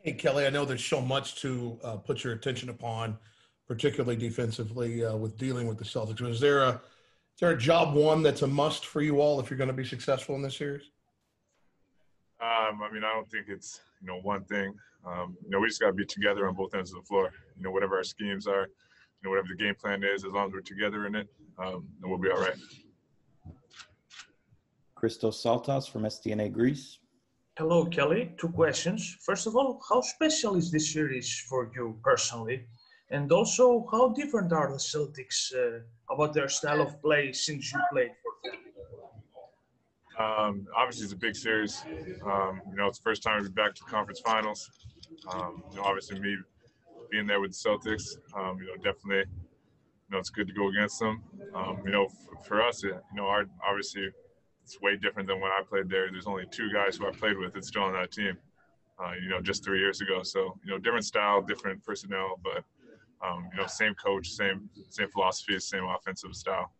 Hey, Kelly, I know there's so much to put your attention upon, particularly defensively with dealing with the Celtics. Is there a job one that's a must for you all if you're going to be successful in this series? I don't think it's one thing. We just got to be together on both ends of the floor. Whatever our schemes are, whatever the game plan is, as long as we're together in it, then we'll be all right. Christos Saltas from STNA Greece. Hello, Kelly. Two questions. First of all, how special is this series for you personally? And also, how different are the Celtics about their style of play since you played for them? Obviously, it's a big series. It's the first time we're back to the conference finals. Obviously, me being there with the Celtics, definitely, it's good to go against them. For us, obviously, it's way different than when I played there. There's only two guys who I played with that's still on that team, just 3 years ago. So, different style, different personnel, but, same coach, same philosophy, same offensive style.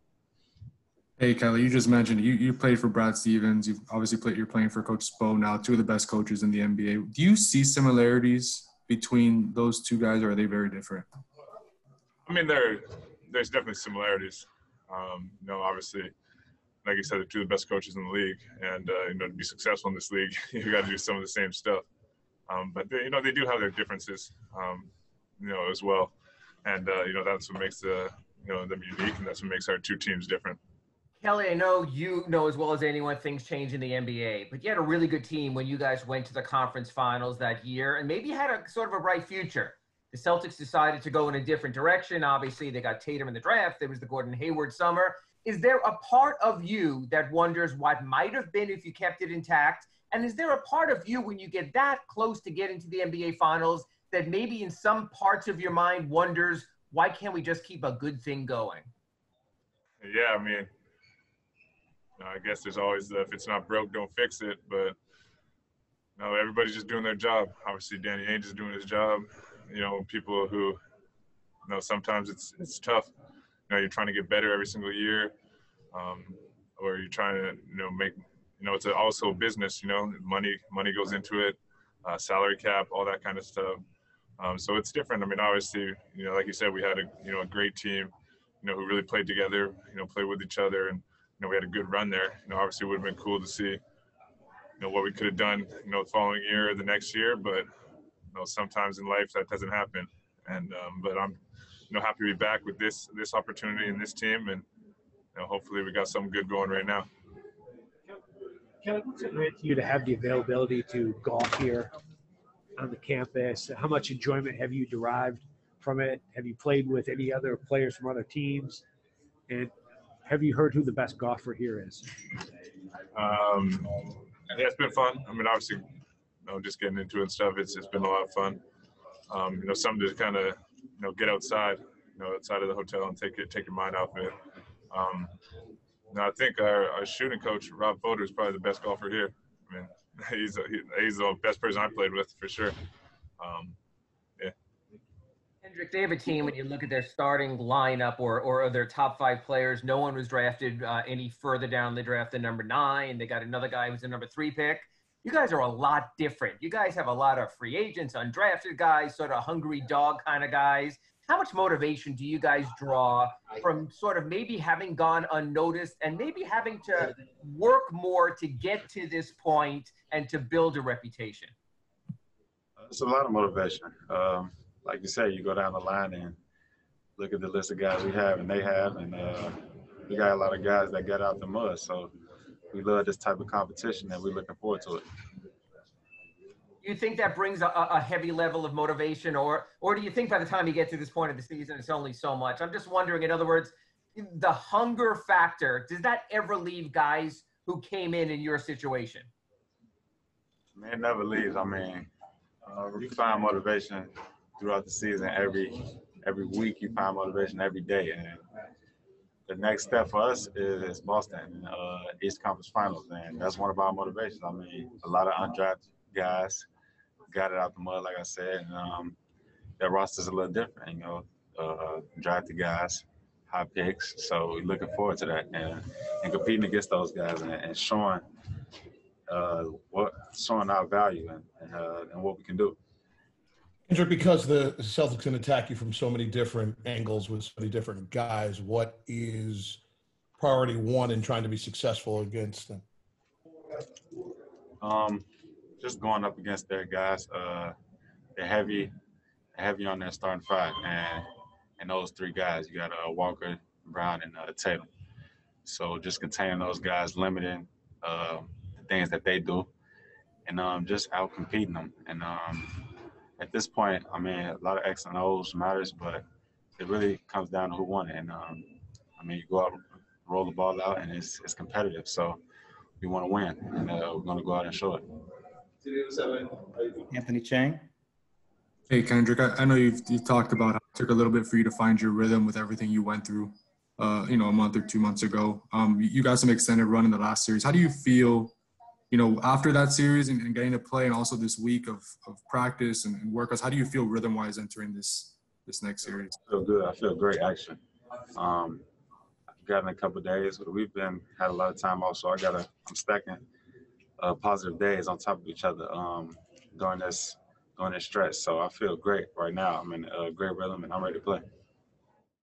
Hey, Kelly, you just mentioned you played for Brad Stevens. You're playing for Coach Spo now, two of the best coaches in the NBA. Do you see similarities between those two guys, or are they very different? There's definitely similarities. Obviously, like you said, they're two of the best coaches in the league, and to be successful in this league, you got to do some of the same stuff. But they do have their differences, as well, and that's what makes them unique, and that's what makes our two teams different. Kelly, I know you know as well as anyone things change in the NBA, but you had a really good team when you guys went to the conference finals that year, and maybe you had a sort of a bright future. The Celtics decided to go in a different direction. Obviously, they got Tatum in the draft. There was the Gordon Hayward summer. Is there a part of you that wonders what might have been if you kept it intact? And is there a part of you when you get that close to getting to the NBA finals that maybe in some parts of your mind wonders, why can't we just keep a good thing going? Yeah, I guess there's always if it's not broke, don't fix it. But everybody's just doing their job. Obviously, Danny Ainge is doing his job. People who, sometimes it's tough. You're trying to get better every single year, or you're trying to make. It's also a business. Money goes into it, salary cap, all that kind of stuff. So it's different. Obviously, like you said, we had a great team, who really played together. Played with each other, and we had a good run there. Obviously, it would have been cool to see, what we could have done, the following year or the next year. But, sometimes in life that doesn't happen. And but I'm, happy to be back with this opportunity and this team, and hopefully we got something good going right now. Kelly, what's it meant to you to have the availability to golf here on the campus? How much enjoyment have you derived from it? Have you played with any other players from other teams? And have you heard who the best golfer here is? Yeah, it's been fun. Obviously, just getting into it and stuff, it's been a lot of fun. Something to kind of, get outside, outside of the hotel and take your mind off of it. I think our shooting coach, Rob Fodor, is probably the best golfer here. He's the best person I played with for sure. Yeah. Kendrick, they have a team, when you look at their starting lineup or their top five players, no one was drafted any further down the draft than number 9. They got another guy who's a number 3 pick. You guys are a lot different. You guys have a lot of free agents, undrafted guys, sort of hungry dog kind of guys. How much motivation do you guys draw from sort of maybe having gone unnoticed and maybe having to work more to get to this point and to build a reputation? It's a lot of motivation. Like you say, you go down the line and look at the list of guys we have and they have, and we got a lot of guys that got out the mud. So we love this type of competition and we're looking forward to it. Do you think that brings a heavy level of motivation, or do you think by the time you get to this point of the season, it's only so much? I'm just wondering, in other words, the hunger factor, does that ever leave guys who came in your situation? Man, it never leaves. You find motivation throughout the season. Every week you find motivation every day. And the next step for us is Boston, East Conference Finals. And that's one of our motivations. A lot of undrafted guys got it out the mud, like I said. And that roster's a little different, drafted guys, high picks. So we're looking forward to that and competing against those guys and showing our value and what we can do. Kendrick, because the Celtics can attack you from so many different angles with so many different guys, what is priority one in trying to be successful against them? Just going up against their guys. They're heavy on their starting five, and those three guys, you got Walker, Brown, and Taylor. So just containing those guys, limiting the things that they do, and just out competing them. And at this point, I mean, a lot of X and O's matters, but it really comes down to who won it. And I mean, you go out, roll the ball out, and it's competitive. So we want to win, and we're going to go out and show it. Anthony Chang. Hey, Kendrick, I know you've talked about how it took a little bit for you to find your rhythm with everything you went through, a month or 2 months ago. You got some extended run in the last series. How do you feel, after that series and getting to play, and also this week of practice and workouts? How do you feel rhythm-wise entering this next series? I feel good. I feel great, actually. I've gotten a couple of days. We've had a lot of time off, so I'm stacking positive days on top of each other during this stretch. So I feel great right now. I'm in a great rhythm, and I'm ready to play.